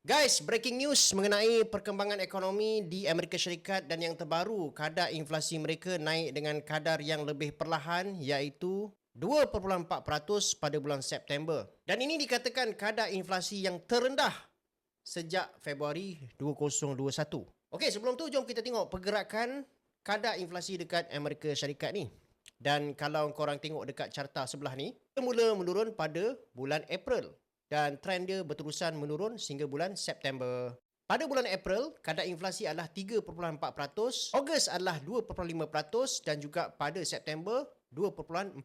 Guys, breaking news mengenai perkembangan ekonomi di Amerika Syarikat dan yang terbaru, kadar inflasi mereka naik dengan kadar yang lebih perlahan iaitu 2.4% pada bulan September. Dan ini dikatakan kadar inflasi yang terendah sejak Februari 2021. Okey, sebelum tu jom kita tengok pergerakan kadar inflasi dekat Amerika Syarikat ni. Dan kalau korang tengok dekat carta sebelah ni, dia mula menurun pada bulan April dan trend dia berterusan menurun sehingga bulan September. Pada bulan April, kadar inflasi adalah 3.4%, Ogos adalah 2.5% dan juga pada September 2.4%.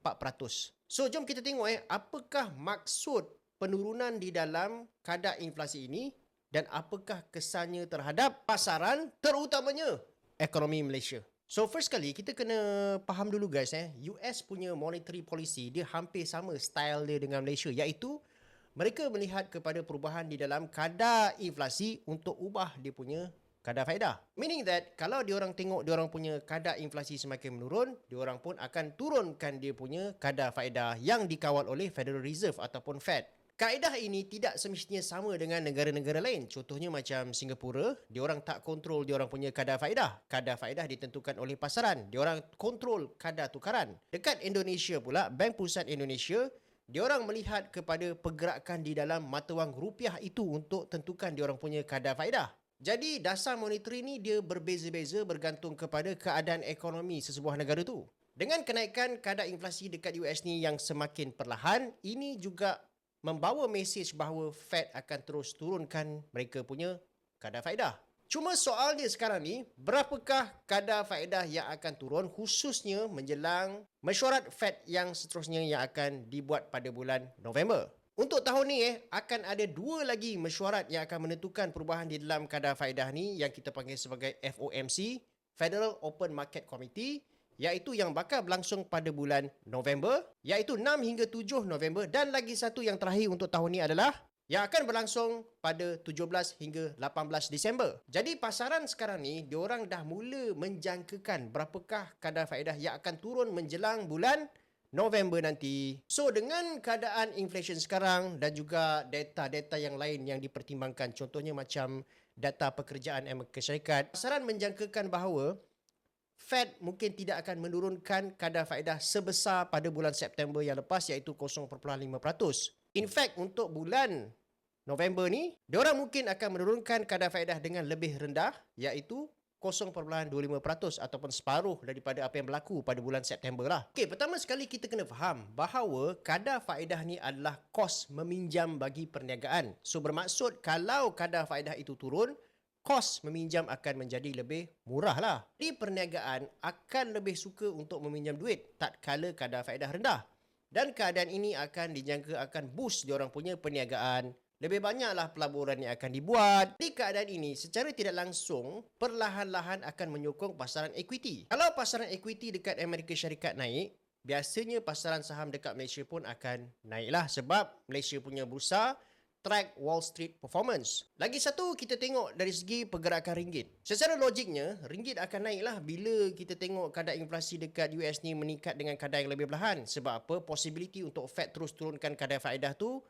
So, jom kita tengok apakah maksud penurunan di dalam kadar inflasi ini dan apakah kesannya terhadap pasaran terutamanya ekonomi Malaysia. So first kali kita kena faham dulu guys US punya monetary policy dia hampir sama style dia dengan Malaysia iaitu mereka melihat kepada perubahan di dalam kadar inflasi untuk ubah dia punya kadar faedah. Meaning that kalau diorang tengok diorang punya kadar inflasi semakin menurun, diorang pun akan turunkan dia punya kadar faedah yang dikawal oleh Federal Reserve ataupun Fed. Kaedah ini tidak semestinya sama dengan negara-negara lain. Contohnya macam Singapura, diorang tak kontrol diorang punya kadar faedah. Kadar faedah ditentukan oleh pasaran. Diorang kontrol kadar tukaran. Dekat Indonesia pula, Bank Pusat Indonesia, diorang melihat kepada pergerakan di dalam mata wang rupiah itu untuk tentukan diorang punya kadar faedah. Jadi dasar monetary ni dia berbeza-beza bergantung kepada keadaan ekonomi sesebuah negara tu. Dengan kenaikan kadar inflasi dekat US ni yang semakin perlahan, ini juga membawa mesej bahawa Fed akan terus turunkan mereka punya kadar faedah. Cuma soal dia sekarang ni, berapakah kadar faedah yang akan turun khususnya menjelang mesyuarat Fed yang seterusnya yang akan dibuat pada bulan November. Untuk tahun ni akan ada dua lagi mesyuarat yang akan menentukan perubahan di dalam kadar faedah ni yang kita panggil sebagai FOMC, Federal Open Market Committee, iaitu yang bakal berlangsung pada bulan November, iaitu 6 hingga 7 November dan lagi satu yang terakhir untuk tahun ini adalah yang akan berlangsung pada 17 hingga 18 Disember. Jadi pasaran sekarang ni, diorang dah mula menjangkakan berapakah kadar faedah yang akan turun menjelang bulan November nanti. So dengan keadaan inflation sekarang dan juga data-data yang lain yang dipertimbangkan, contohnya macam data pekerjaan Amerika Syarikat, pasaran menjangkakan bahawa Fed mungkin tidak akan menurunkan kadar faedah sebesar pada bulan September yang lepas iaitu 0.5%. In fact, untuk bulan November ni, diorang mungkin akan menurunkan kadar faedah dengan lebih rendah iaitu 0.25% ataupun separuh daripada apa yang berlaku pada bulan September lah. Okey, pertama sekali kita kena faham bahawa kadar faedah ni adalah kos meminjam bagi perniagaan. So bermaksud kalau kadar faedah itu turun, kos meminjam akan menjadi lebih murah lah. Jadi perniagaan akan lebih suka untuk meminjam duit tak kala kadar faedah rendah. Dan keadaan ini akan dijangka akan boost diorang punya perniagaan. Lebih banyaklah pelaburan yang akan dibuat. Di keadaan ini secara tidak langsung perlahan-lahan akan menyokong pasaran equity. Kalau pasaran equity dekat Amerika Syarikat naik, biasanya pasaran saham dekat Malaysia pun akan naiklah sebab Malaysia punya bursa track Wall Street performance. Lagi satu, kita tengok dari segi pergerakan ringgit. Secara logiknya, ringgit akan naiklah bila kita tengok kadar inflasi dekat US ni meningkat dengan kadar yang lebih perlahan. Sebab apa? Possibility untuk Fed terus turunkan kadar faedah tu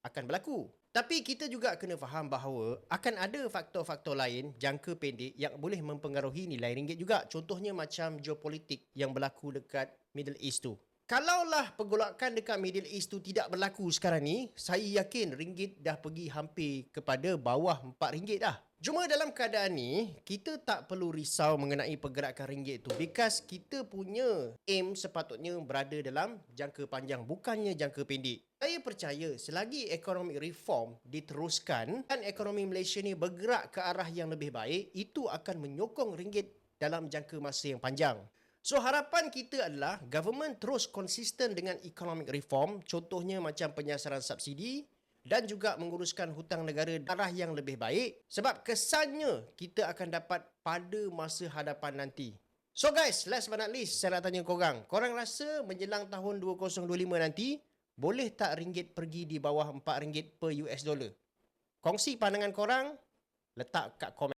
akan berlaku. Tapi kita juga kena faham bahawa akan ada faktor-faktor lain jangka pendek yang boleh mempengaruhi nilai ringgit juga. Contohnya macam geopolitik yang berlaku dekat Middle East tu. Kalaulah pergolakan dekat Middle East tu tidak berlaku sekarang ni, saya yakin ringgit dah pergi hampir kepada bawah RM4 dah. Cuma dalam keadaan ni, kita tak perlu risau mengenai pergerakan ringgit tu because kita punya aim sepatutnya berada dalam jangka panjang, bukannya jangka pendek. Saya percaya selagi economic reform diteruskan dan ekonomi Malaysia ni bergerak ke arah yang lebih baik, itu akan menyokong ringgit dalam jangka masa yang panjang. So harapan kita adalah government terus konsisten dengan economic reform, contohnya macam penyasaran subsidi dan juga menguruskan hutang negara darah yang lebih baik sebab kesannya kita akan dapat pada masa hadapan nanti. So guys, last but not least, saya nak tanya korang. Korang rasa menjelang tahun 2025 nanti, boleh tak ringgit pergi di bawah RM4 per US dollar? Kongsi pandangan korang, letak kat komen.